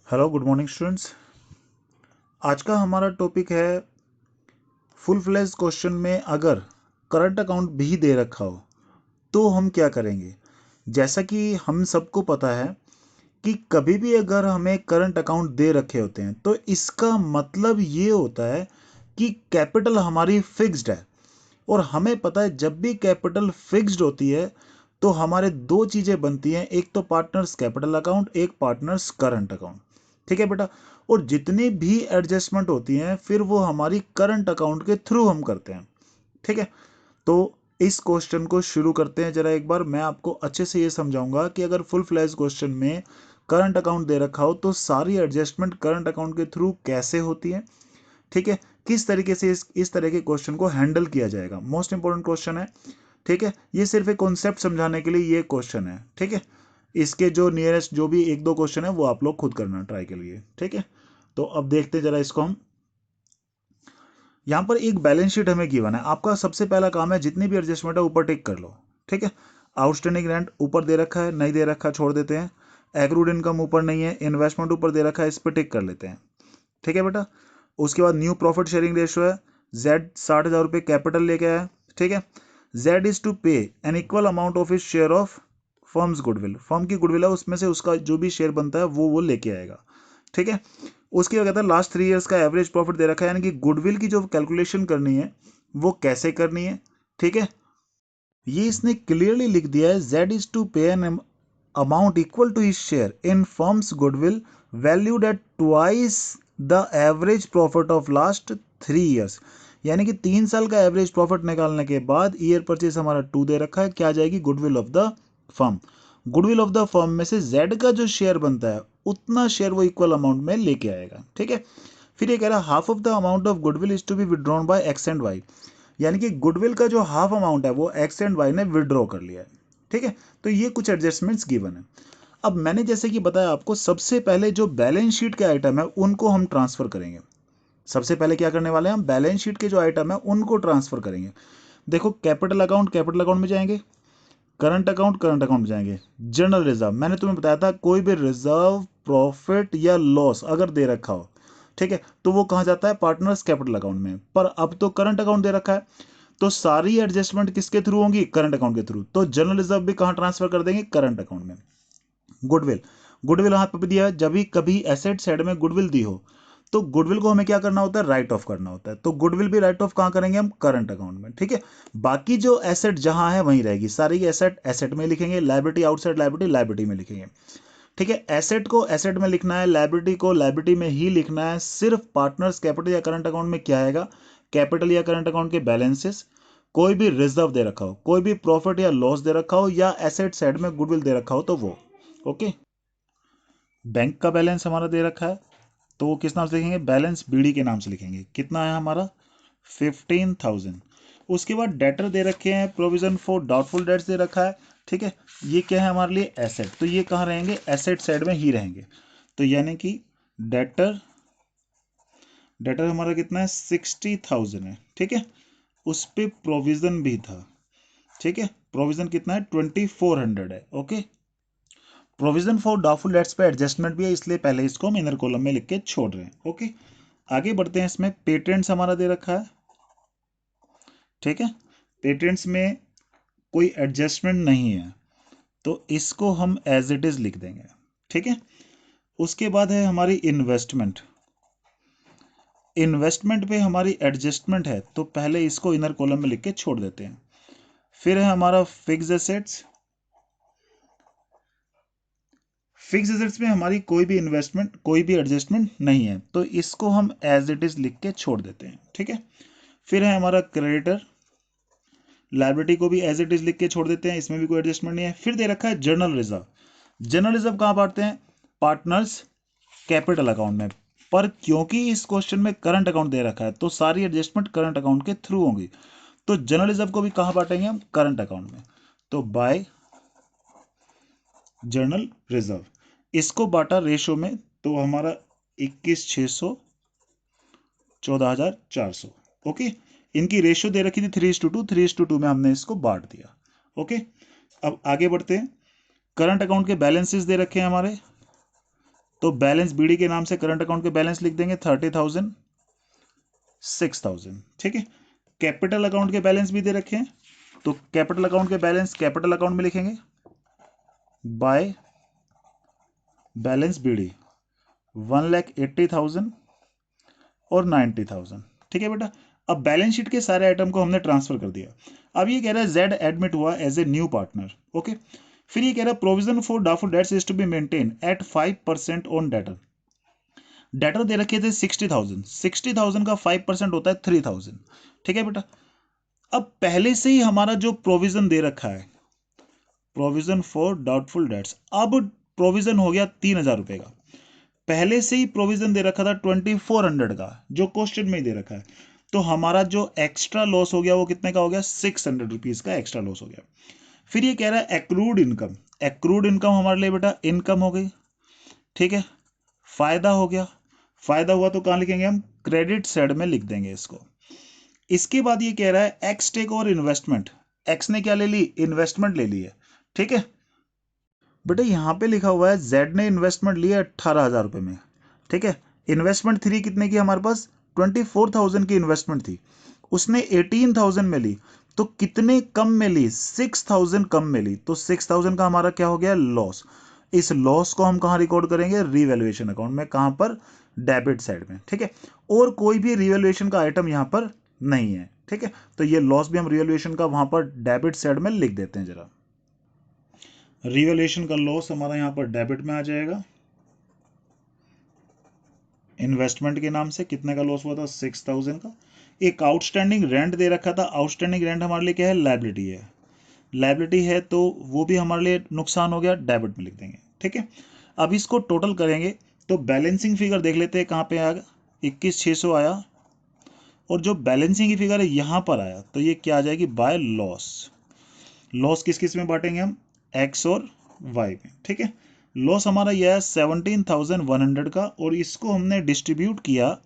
Hello good morning students. आज का हमारा टॉपिक है फुल फ्लेज क्वेश्चन में अगर करंट अकाउंट भी दे रखा हो तो हम क्या करेंगे। जैसा कि हम सबको पता है कि कभी भी अगर हमें करंट अकाउंट दे रखे होते हैं तो इसका मतलब ये होता है कि कैपिटल हमारी फिक्स्ड है। और हमें पता है जब भी कैपिटल फिक्स्ड होती है तो हमारे दो चीज़ें बनती हैं, एक तो पार्टनर्स कैपिटल अकाउंट, एक पार्टनर्स करंट अकाउंट। ठीक है बेटा। और जितनी भी एडजस्टमेंट होती हैं फिर वो हमारी करंट अकाउंट के थ्रू हम करते हैं। ठीक है। तो इस क्वेश्चन को शुरू करते हैं। जरा एक बार मैं आपको अच्छे से ये समझाऊंगा कि अगर फुल फ्लैश क्वेश्चन में करंट अकाउंट दे रखा हो तो सारी एडजस्टमेंट करंट अकाउंट के थ्रू कैसे होती है। ठीक है। किस तरीके से इस तरह के क्वेश्चन को हैंडल किया जाएगा, मोस्ट इंपॉर्टेंट क्वेश्चन है। ठीक है। ये सिर्फ एक कॉन्सेप्ट समझाने के लिए ये क्वेश्चन है। ठीक है। इसके जो नियरेस्ट जो भी एक दो क्वेश्चन है वो आप लोग खुद करना ट्राई के लिए। ठीक है। तो अब देखते हैं जरा इसको हम। यहां पर एक बैलेंस शीट हमें गिवन है। आपका सबसे पहला काम है जितनी भी एडजस्टमेंट है ऊपर टिक कर लो। ठीक है। आउटस्टैंडिंग रेंट ऊपर दे रखा है, नहीं दे रखा छोड़ देते हैं। एग्रूड इनकम ऊपर नहीं है, इन्वेस्टमेंट ऊपर दे रखा है, इस पर टिक कर लेते हैं। ठीक है बेटा। उसके बाद न्यू प्रॉफिट शेयरिंग रेशियो है। जेड 60,000 रुपये कैपिटल लेके आया। ठीक है। Z is to pay an equal amount of his share of firm's goodwill. Firm की गुडविल है उसमें से उसका जो भी शेयर बनता है वो लेके आएगा। ठीक है। उसके क्या कहता है लास्ट 3 ईयर्स का एवरेज प्रॉफिट दे रखा है, यानी कि गुडविल की जो कैलकुलेशन करनी है वो कैसे करनी है। ठीक है। ये इसने क्लियरली लिख दिया है, Z is to pay an amount equal to his share in firm's goodwill valued at twice the average profit of last 3 years. यानी कि 3 साल का एवरेज प्रॉफिट निकालने के बाद ईयर परचेज हमारा 2 दे रखा है, क्या आ जाएगी goodwill of the firm. Goodwill of the firm में से जेड का जो शेयर बनता है उतना शेयर वो इक्वल अमाउंट में लेके आएगा। ठीक है। फिर ये कह रहा है half of the amount of goodwill is to be withdrawn by X and Y. यानी कि गुडविल का जो हाफ अमाउंट है वो एक्स एंड वाई ने विड्रॉ कर लिया है। ठीक है। तो ये कुछ एडजस्टमेंट्स गिवन है। अब मैंने जैसे कि बताया आपको, सबसे पहले जो बैलेंस शीट के आइटम है उनको हम ट्रांसफर करेंगे। सबसे पहले क्या करने वाले हैं हम, बैलेंस शीट के जो आइटम है उनको ट्रांसफर करेंगे। देखो कैपिटल अकाउंट में जाएंगे, करंट अकाउंट में जाएंगे, जनरल रिजर्व। मैंने तुम्हें बताया था कोई भी रिजर्व प्रॉफिट या लॉस अगर दे रखा हो, ठीक है, तो वो कहाँ जाता है पार्टनर्स कैपिटल अकाउंट में। पर अब तो करंट अकाउंट दे रखा है तो सारी एडजस्टमेंट किसके थ्रू होंगी, करंट अकाउंट के थ्रू। तो जनरल रिजर्व भी कहाँ ट्रांसफर कर देंगे, करंट अकाउंट में। गुडविल, गुडविल हाथ पे दिया है, जब भी कभी एसेट साइड में गुडविल दी हो तो गुडविल को हमें क्या करना होता है, राइट ऑफ करना होता है। तो गुडविल भी राइट ऑफ कहाँ करेंगे हम, करंट अकाउंट में। ठीक है। बाकी जो एसेट जहां है वहीं रहेगी, सारी एसेट एसेट में लिखेंगे, लाइबिलिटी आउटसाइड लाइबिलिटी लाइबिलिटी में लिखेंगे। ठीक है। एसेट को एसेट में लिखना है, लाइबिलिटी को लाइबिलिटी में ही लिखना है। सिर्फ पार्टनर्स कैपिटल या करंट अकाउंट में क्या आएगा, कैपिटल या करंट अकाउंट के बैलेंसेस, कोई भी रिजर्व दे रखा हो, कोई भी प्रॉफिट या लॉस दे रखा हो, या एसेट साइड में गुडविल दे रखा हो तो वो। ओके। बैंक का बैलेंस हमारा दे रखा है तो वो किस नाम से लिखेंगे, बैलेंस बीडी के नाम से लिखेंगे। कितना है हमारा 15,000। उसके बाद डेटर दे रखे हैं, प्रोविजन फॉर डाउटफुल डेट्स दे रखा है। ठीक है। ये क्या है हमारे लिए, एसेट। तो ये कहाँ रहेंगे, एसेट साइड में ही रहेंगे। तो यानी कि डेटर डेटर हमारा कितना है 60,000 है। ठीक है। उस पर प्रोविजन भी था। ठीक है। प्रोविजन कितना है 2400 है। Okay. Provision for doubtful dates पे एडजस्टमेंट भी है, इसलिए पहले इसको हम इनर कॉलम में लिख के छोड़ रहे हैं। ओके। आगे बढ़ते हैं। इसमें पेटेंट्स हमारा दे रखा है। ठीक है। पेटेंट्स में कोई एडजस्टमेंट नहीं है तो इसको हम एज इट इज लिख देंगे। ठीक है। उसके बाद है हमारी इन्वेस्टमेंट। इन्वेस्टमेंट पे हमारी एडजस्टमेंट है तो पहले इसको इनर कॉलम में लिख के छोड़ देते हैं। फिर है हमारा फिक्स एसेट्स। फिक्स एसेट्स में हमारी कोई भी इन्वेस्टमेंट कोई भी एडजस्टमेंट नहीं है तो इसको हम एज इट इज लिख के छोड़ देते हैं। ठीक है। फिर है हमारा क्रेडिटर, लाइबिलिटी को भी एज इट इज लिख के छोड़ देते हैं, इसमें भी कोई एडजस्टमेंट नहीं है। फिर दे रखा है जर्नल रिजर्व। जर्नल रिजर्व कहाँ बांटते हैं, पार्टनर्स कैपिटल अकाउंट में। पर क्योंकि इस क्वेश्चन में करंट अकाउंट दे रखा है तो सारी एडजस्टमेंट करंट अकाउंट के थ्रू होंगी। तो जर्नल रिजर्व को भी कहाँ बांटेंगे हम, करंट अकाउंट में। तो बाय जर्नल रिजर्व इसको बांटा रेशो में, तो हमारा 21,600 14,400। ओके। इनकी रेशियो दे रखी थी 3:2, 3:2 में हमने इसको बांट दिया। ओके। अब आगे बढ़ते हैं। करंट अकाउंट के बैलेंसेस दे रखे हैं हमारे तो बैलेंस बीडी के नाम से करंट अकाउंट के बैलेंस लिख देंगे 30,000, 6,000। ठीक है, कैपिटल अकाउंट के बैलेंस भी दे रखे हैं, तो कैपिटल अकाउंट के बैलेंस कैपिटल अकाउंट में लिखेंगे बाय बैलेंस बीडी 1,80,000 और 90,000। ठीक है बेटा, अब बैलेंस शीट के सारे आइटम को हमने ट्रांसफर कर दिया। अब ये कह रहा है जेड एडमिट हुआ as a new partner. Okay, फिर ये कह रहा है provision for doubtful debts is to be maintain at 5% on debtor. Debtor दे रखे थे 60,000, 60,000 का 5% होता है 3,000। ठीक है बेटा, अब पहले से ही हमारा जो प्रोविजन दे रखा है, प्रोविजन फॉर डाउटफुल डेट्स, अब प्रोविजन हो गया 3,000 रुपए का। पहले से ही प्रोविजन दे रखा था 2,400 का, जो क्वेश्चन में ही दे रखा है। तो हमारा जो एक्स्ट्रा लॉस हो गया वो कितने का हो गया, 600 रुपीज का एक्स्ट्रा लॉस हो गया। फिर ये कह रहा है एक्रूड इनकम। एक्रूड इनकम हमारे लिए बेटा इनकम हो गई। ठीक है, फायदा हो गया, फायदा हुआ तो कहां लिखेंगे हम, क्रेडिट साइड में लिख देंगे इसको। इसके बाद ये कह रहा है एक्स टेक और इन्वेस्टमेंट। एक्स ने क्या ले ली, इन्वेस्टमेंट ले ली है। ठीक है बेटा, यहां पे लिखा हुआ है जेड ने इन्वेस्टमेंट लिया 18,000 रुपए में। ठीक है, इन्वेस्टमेंट थ्री कितने की, हमारे पास 24,000 की इन्वेस्टमेंट थी, उसने 18,000 में ली, तो कितने कम में ली, 6,000 कम में ली, तो 6,000 का हमारा क्या हो गया, लॉस। इस लॉस को हम कहां रिकॉर्ड करेंगे, रीवैल्यूएशन अकाउंट में। कहां पर, डेबिट साइड में। ठीक है, और कोई भी रीवैल्यूएशन का आइटम यहां पर नहीं है। ठीक है, तो ये लॉस भी हम रीवैल्यूएशन का वहां पर डेबिट साइड में लिख देते हैं जरा। रीवैल्यूएशन का लॉस हमारा यहां पर डेबिट में आ जाएगा। इन्वेस्टमेंट के नाम से कितने का लॉस हुआ था, 6,000 का। एक आउटस्टैंडिंग रेंट दे रखा था, आउटस्टैंडिंग रेंट हमारे लिए क्या है, लायबिलिटी है। लायबिलिटी है तो वो भी हमारे लिए नुकसान हो गया, डेबिट में लिख देंगे। ठीक है, अब इसको टोटल करेंगे तो बैलेंसिंग फिगर देख लेते हैं कहाँ पे आएगा, 21,600 आया, और जो बैलेंसिंग की फिगर है यहाँ पर आया, तो ये क्या आ जाएगी, बाय लॉस। लॉस किस किस में बांटेंगे हम, एक्स और वाई में। ठीक है, लॉस हमारा यह है 17,100 का, और इसको हमने डिस्ट्रीब्यूट किया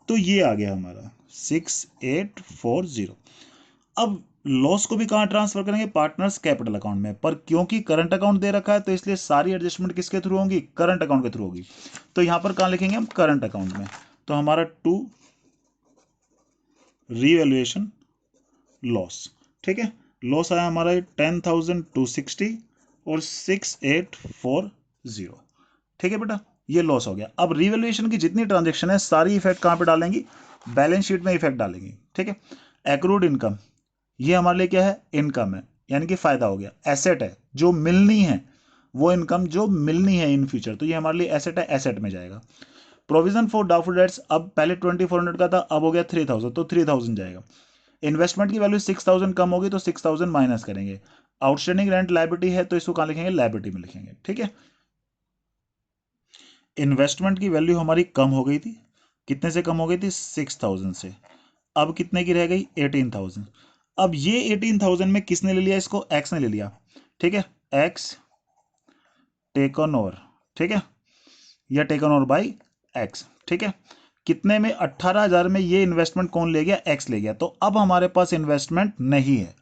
तो ये आ गया हमारा 6,840। अब लॉस को भी कहाँ ट्रांसफर करेंगे, पार्टनर्स कैपिटल अकाउंट में, पर क्योंकि करंट अकाउंट दे रखा है तो इसलिए सारी एडजस्टमेंट किसके थ्रू होंगी, करंट अकाउंट के थ्रू होगी। तो यहां पर कहाँ लिखेंगे हम, करंट अकाउंट में। तो हमारा टू रीवैल्यूएशन लॉस। ठीक है, लॉस आया हमारा 10,260 और 6,840। ठीक है बेटा, ये लॉस हो गया। अब रीवैल्यूएशन की जितनी ट्रांजेक्शन है सारी इफेक्ट कहां पे डालेंगी, बैलेंस शीट में इफेक्ट डालेंगी। ठीक है, एक्रूड इनकम, ये हमारे लिए क्या है, इनकम है, यानी कि फायदा हो गया। एसेट है, जो मिलनी है, वो इनकम जो मिलनी है इन फ्यूचर, तो ये हमारे लिए एसेट है, एसेट में जाएगा। प्रोविजन फॉर डाउटफुल डेट्स, अब पहले 2,400 का था, अब हो गया 3,000, तो 3,000 जाएगा। इन्वेस्टमेंट की वैल्यू 6,000 कम होगी तो 6,000 माइनस करेंगे। आउटस्टैंडिंग रेंट लायबिलिटी है तो इसको कहां लिखेंगे, लायबिलिटी में लिखेंगे। ठीक है, इन्वेस्टमेंट की वैल्यू हमारी कम हो गई थी, कितने से कम हो गई थी, 6,000 से। अब कितने की रह गई, 18,000। अब ये 18,000 में किसने ले लिया, इसको एक्स ने ले लिया। ठीक है, एक्स टेकन ओवर। ठीक है, या टेकन ओवर बाई एक्स। ठीक है, कितने में, 18,000 में ये इन्वेस्टमेंट कौन ले गया, एक्स ले गया। तो अब हमारे पास इन्वेस्टमेंट नहीं है।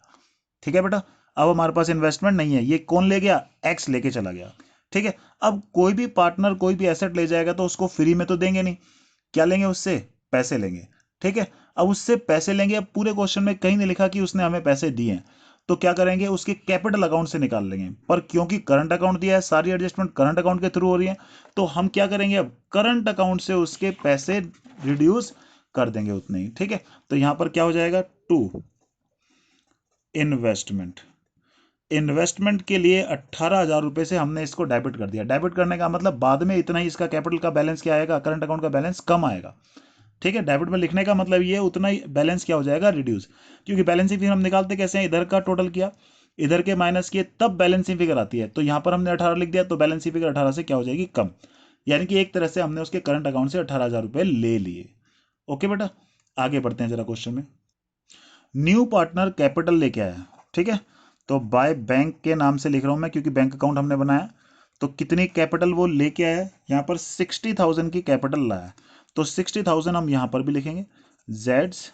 ठीक है बेटा, अब हमारे पास इन्वेस्टमेंट नहीं है, ये कौन ले गया, एक्स लेके चला गया। ठीक है, अब कोई भी पार्टनर कोई भी एसेट ले जाएगा तो उसको फ्री में तो देंगे नहीं, क्या लेंगे उससे, पैसे लेंगे। ठीक है, अब उससे पैसे लेंगे, अब पूरे क्वेश्चन में कहीं नहीं लिखा कि उसने हमें पैसे दिए हैं, तो क्या करेंगे, उसके कैपिटल अकाउंट से निकाल लेंगे। पर क्योंकि करंट अकाउंट दिया है, सारी एडजस्टमेंट करंट अकाउंट के थ्रू हो रही है, तो हम क्या करेंगे, अब करंट अकाउंट से उसके पैसे रिड्यूस कर देंगे उतने ही। ठीक है, तो यहां पर क्या हो जाएगा, टू इन्वेस्टमेंट। इन्वेस्टमेंट के लिए 18,000 रुपए से हमने इसको डेबिट कर दिया। डेबिट करने का मतलब बाद में इतना ही इसका कैपिटल का बैलेंस क्या आएगा, करंट अकाउंट का बैलेंस कम आएगा। ठीक है, डेबिट में लिखने का मतलब ये उतना ही बैलेंस क्या हो जाएगा, रिड्यूस। क्योंकि बैलेंसिंग फिगर हम निकालते कैसे हैं, इधर का टोटल किया, इधर के माइनस किए, तब बैलेंसिंग फिगर आती है। तो यहां पर हमने 18 लिख दिया, तो बैलेंसिंग फिगर 18 से क्या हो जाएगी, कम। यानी कि एक तरह से हमने उसके करंट अकाउंट से 18,000 रुपए ले लिए। ओके बेटा, आगे बढ़ते हैं जरा क्वेश्चन में। न्यू पार्टनर कैपिटल लेके आया। ठीक है, तो बाय बैंक के नाम से लिख रहा हूं मैं, क्योंकि बैंक अकाउंट हमने बनाया। तो कितनी कैपिटल वो लेके आया, यहां पर 60,000 की कैपिटल लाया, तो 60,000 हम यहां पर भी लिखेंगे। जेड्स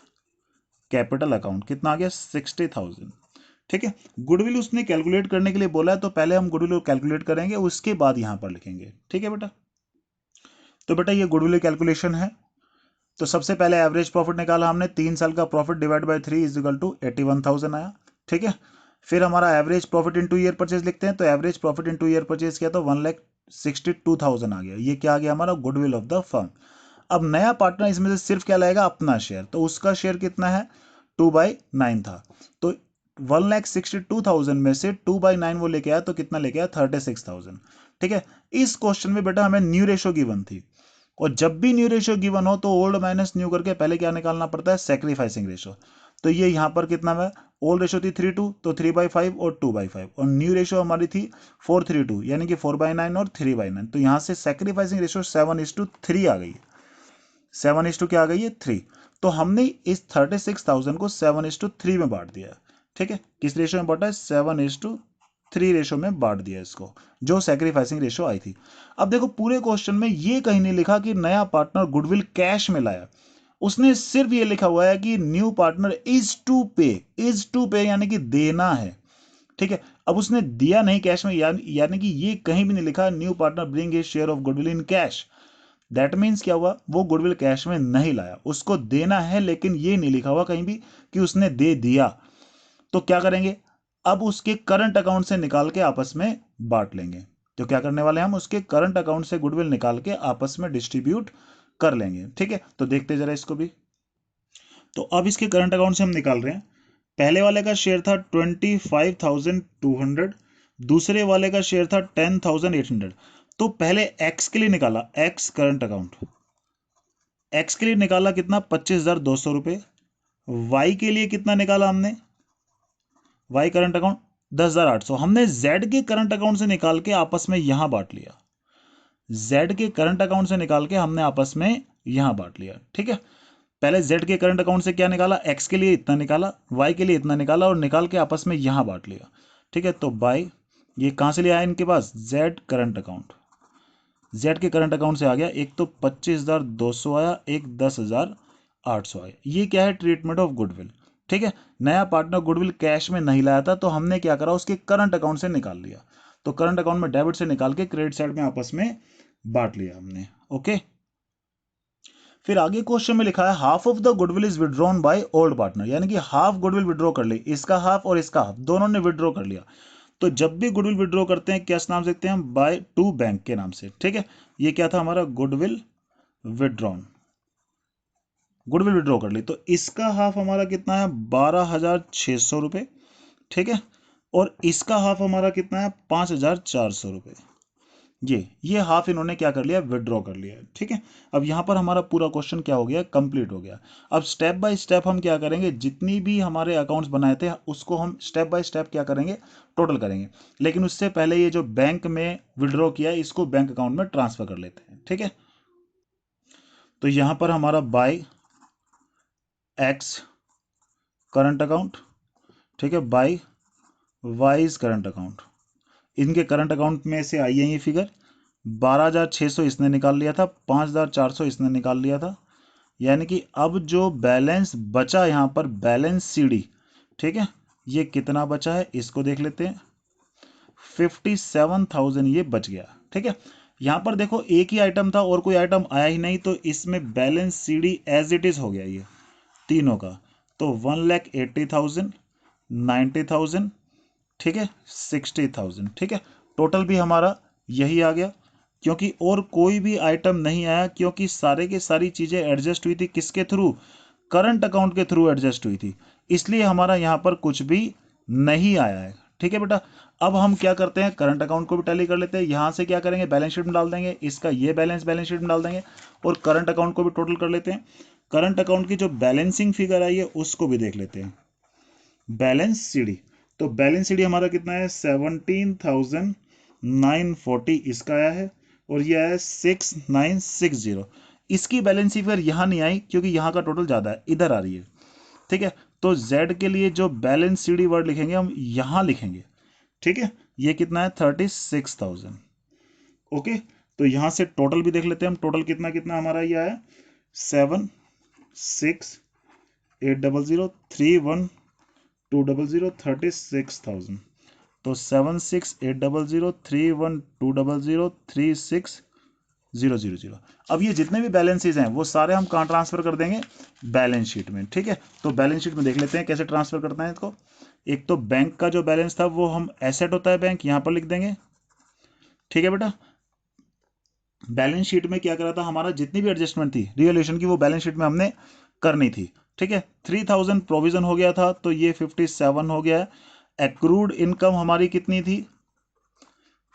कैपिटल अकाउंट कितना आ गया, 60,000। ठीक है, गुडविल उसने कैलकुलेट करने के लिए बोला है, तो पहले हम गुडविल कैलकुलेट करेंगे, उसके बाद यहां पर लिखेंगे। ठीक है बेटा, तो बेटा ये गुडविल कैलकुलेशन है। तो सबसे पहले एवरेज प्रॉफिट निकाला हमने, 3 साल का profit divide by 3 is equal to 81,000 आया। ठीक है, फिर हमारा average profit into year purchase लिखते हैं, तो average profit into year purchase किया तो 1,62,000 आ गया। ये क्या आ गया हमारा गुडविल ऑफ द फर्म। अब नया पार्टनर इसमें से सिर्फ क्या लाएगा, अपना शेयर, तो उसका शेयर कितना है 2/9 था, तो 1,62,000 में से 2/9 वो लेके आया, तो कितना लेके आया 36,000। ठीक है, इस क्वेश्चन में बेटा हमें न्यू रेशो गिवन थी, और जब भी न्यू रेशो गिवन हो तो ओल्ड माइनस न्यू करके पहले क्या निकालना पड़ता है, सेक्रीफाइसिंग रेशो। तो ये यहाँ पर कितना है, ओल्ड रेशो थी 3:2, तो 3/5 और 2/5, और न्यू रेशो हमारी थी 4:3 यानी कि 4/9 और 3/9, तो यहाँ से सेक्रीफाइसिंग रेशो 7:3 आ गई। 7:2 क्या आ गई है 3। तो हमने इस 36,000 को 7:3 में बांट दिया। ठीक है, किस रेशो में बांटा है, 7:3 रेशो में बांट दिया इसको, जो सेक्रीफाइसिंग रेशो आई थी। अब देखो पूरे क्वेश्चन में ये कहीं नहीं लिखा कि नया पार्टनर गुडविल कैश में लाया, उसने सिर्फ ये लिखा हुआ है कि न्यू पार्टनर इज टू पे यानी कि देना है। ठीक है, अब उसने दिया नहीं कैश में, यानी कि ये कहीं भी नहीं लिखा new partner bring his share of goodwill in cash. That means क्या हुआ, वो गुडविल कैश में नहीं लाया, उसको देना है, लेकिन ये नहीं लिखा हुआ कहीं भी कि उसने दे दिया। तो क्या करेंगे, अब उसके करंट अकाउंट से निकाल के आपस में बांट लेंगे। तो क्या करने वाले हम, उसके करंट अकाउंट से गुडविल निकाल के आपस में डिस्ट्रीब्यूट कर लेंगे। ठीक है, तो देखते जरा इसको भी। तो अब इसके करंट अकाउंट से हम निकाल रहे हैं। पहले वाले का शेयर था 25,200, दूसरे वाले का शेयर था 10,800। तो पहले एक्स के लिए निकाला, एक्स करंट अकाउंट, एक्स के लिए निकाला कितना 25,200 रुपये। वाई के लिए कितना निकाला हमने, वाई करंट अकाउंट 10,800। हमने जेड के करंट अकाउंट से निकाल के आपस में यहां बांट लिया, जेड के करंट अकाउंट से निकाल के हमने आपस में यहां बांट लिया। ठीक है, पहले जेड के करंट अकाउंट से क्या निकाला, एक्स के लिए इतना निकाला, वाई के लिए इतना निकाला, और निकाल के आपस में यहां बांट लिया। ठीक है, तो बाय ये कहां से ले आया इनके पास, जेड करंट अकाउंट, जेड के करंट अकाउंट से आ गया, एक तो 25,200 आया, एक 10,800 आया। ये क्या है, ट्रीटमेंट ऑफ गुडविल। ठीक है, नया पार्टनर गुडविल कैश में नहीं लाया था, तो हमने क्या करा, उसके करंट अकाउंट से निकाल लिया। तो करंट अकाउंट में डेबिट से निकाल के क्रेडिट साइड में आपस में बांट लिया हमने। ओके, फिर आगे क्वेश्चन में लिखा है half of the goodwill is withdrawn by old partner, यानी कि हाफ गुडविल विड्रॉ कर ली, इसका हाफ और इसका हाफ दोनों ने विड्रॉ कर लिया। तो जब भी गुडविल विड्रॉ करते हैं किस नाम से लिखते हैं हम, बाय टू बैंक के नाम से। ठीक है, ये क्या था हमारा गुडविल विड्रॉन, गुडविल विड्रॉ कर ली, तो इसका हाफ हमारा कितना है 12,600 रुपये। ठीक है, और इसका हाफ हमारा कितना है 5,400 रुपये। ये हाफ इन्होंने क्या कर लिया, विड्रॉ कर लिया। ठीक है, अब यहां पर हमारा पूरा क्वेश्चन क्या हो गया, कंप्लीट हो गया। अब स्टेप बाय स्टेप हम क्या करेंगे, जितनी भी हमारे अकाउंट्स बनाए थे उसको हम स्टेप बाय स्टेप क्या करेंगे, टोटल करेंगे। लेकिन उससे पहले ये जो बैंक में विड्रॉ किया इसको बैंक अकाउंट में ट्रांसफर कर लेते हैं। ठीक है, तो यहां पर हमारा बाय एक्स करंट अकाउंट, ठीक है, बाय वाइज करंट अकाउंट, इनके करंट अकाउंट में से आई है ये फिगर, 12,600 इसने निकाल लिया था, 5,400 इसने निकाल लिया था, यानी कि अब जो बैलेंस बचा यहाँ पर बैलेंस सीडी, ठीक है, ये कितना बचा है इसको देख लेते हैं, 57,000 ये बच गया। ठीक है, यहाँ पर देखो एक ही आइटम था और कोई आइटम आया ही नहीं, तो इसमें balance CD as it is हो गया ये तीनों का। तो 1,80,000, 90,000, ठीक है, 60,000। ठीक है, टोटल भी हमारा यही आ गया, क्योंकि और कोई भी आइटम नहीं आया, क्योंकि सारे के सारी चीजें एडजस्ट हुई थी किसके थ्रू, करंट अकाउंट के थ्रू एडजस्ट हुई थी, इसलिए हमारा यहां पर कुछ भी नहीं आया है। ठीक है बेटा, अब हम क्या करते हैं, करंट अकाउंट को भी टैली कर लेते हैं, यहां से क्या करेंगे, बैलेंस शीट में डाल देंगे, इसका ये बैलेंस बैलेंस शीट में डाल देंगे, और करंट अकाउंट को भी टोटल कर लेते हैं। करंट अकाउंट की जो बैलेंसिंग फिगर आई है उसको भी देख लेते हैं, बैलेंस सीडी। तो बैलेंस सीडी हमारा कितना है 17,940 इसका आया है, और ये आया है 6,960। इसकी बैलेंस फिगर यहाँ नहीं आई क्योंकि यहाँ का टोटल ज़्यादा है, इधर आ रही है। ठीक है, तो Z के लिए जो बैलेंस सीडी वर्ड लिखेंगे हम यहाँ लिखेंगे। ठीक है, ये कितना है 36,000। ओके, तो यहाँ से टोटल भी देख लेते हैं हम, टोटल कितना कितना हमारा ये आया 7,6,800,3,1,200 36,000। तो 7,6,800,3,1,200 36 000। अब ये जितने भी बैलेंसेज हैं वो सारे हम कहाँ ट्रांसफर कर देंगे, बैलेंस शीट में। ठीक है, तो बैलेंस शीट में देख लेते हैं कैसे ट्रांसफर करते हैं इसको। एक तो बैंक का जो बैलेंस था वो हम एसेट होता है बैंक, यहां पर लिख देंगे। ठीक है बेटा, बैलेंस शीट में क्या करा था, हमारा जितनी भी एडजस्टमेंट थी रिवैल्यूएशन की वो बैलेंस शीट में हमने करनी थी। ठीक है, 3000 प्रोविजन हो गया था तो ये 57 हो गया है। एक्रूड इनकम हमारी कितनी थी,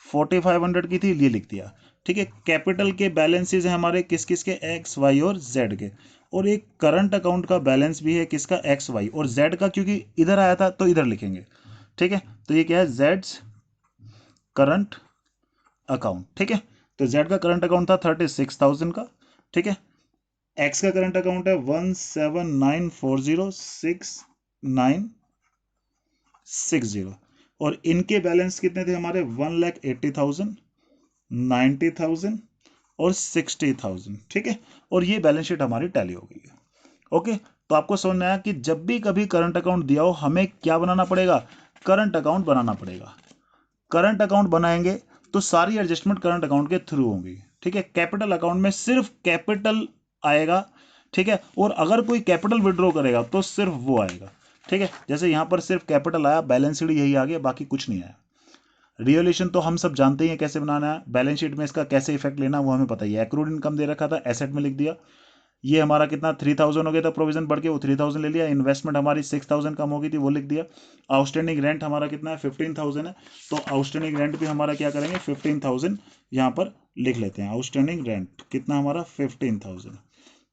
4500 की थी, ये लिख दिया। ठीक है, कैपिटल के बैलेंसेज हैं हमारे किस किस के, एक्स वाई और जेड के। और एक करंट अकाउंट का बैलेंस भी है किसका, एक्स वाई और जेड का, क्योंकि इधर आया था तो इधर लिखेंगे। ठीक है, तो ये क्या है, जेड्स करंट अकाउंट। ठीक है, तो जेड का करंट अकाउंट था 36,000 का। ठीक है, एक्स का करंट अकाउंट है 179406960 और इनके बैलेंस कितने थे हमारे, 1,80,000, 90,000 और 60,000। ठीक है, और ये बैलेंस शीट हमारी टैली हो गई है। ओके, तो आपको समझ में आया कि जब भी कभी करंट अकाउंट दिया हो हमें क्या बनाना पड़ेगा, करंट अकाउंट बनाना पड़ेगा। करंट अकाउंट बनाएंगे तो सारी एडजस्टमेंट करंट अकाउंट के थ्रू होंगी। ठीक है, कैपिटल अकाउंट में सिर्फ कैपिटल आएगा। ठीक है, और अगर कोई कैपिटल विड्रॉ करेगा तो सिर्फ वो आएगा। ठीक है, जैसे यहां पर सिर्फ कैपिटल आया, बैलेंस शीट यही आ गया, बाकी कुछ नहीं आया। रिवैल्यूएशन तो हम सब जानते ही हैं कैसे बनाना है, बैलेंस शीट में इसका कैसे इफेक्ट लेना वो हमें पता ही है। एक्रूड इनकम दे रखा था, एसेट में लिख दिया। ये हमारा कितना 3000 हो गया था, प्रोविजन बढ़ के वो 3000 ले लिया। इन्वेस्टमेंट हमारी 6000 कम हो गई थी, वो लिख दिया। आउटस्टैंडिंग रेंट हमारा कितना है, 15,000 है, तो आउटस्टैंडिंग रेंट भी हमारा क्या करेंगे, 15,000 यहाँ पर लिख लेते हैं। आउटस्टैंडिंग रेंट कितना हमारा, 15,000।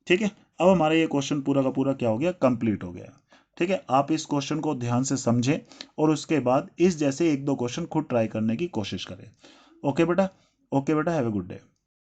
ठीक है, अब हमारा ये क्वेश्चन पूरा का पूरा क्या हो गया, कंप्लीट हो गया। ठीक है, आप इस क्वेश्चन को ध्यान से समझें और उसके बाद इस जैसे एक दो क्वेश्चन खुद ट्राई करने की कोशिश करें। ओके बेटा, ओके बेटा, हैव ए गुड डे।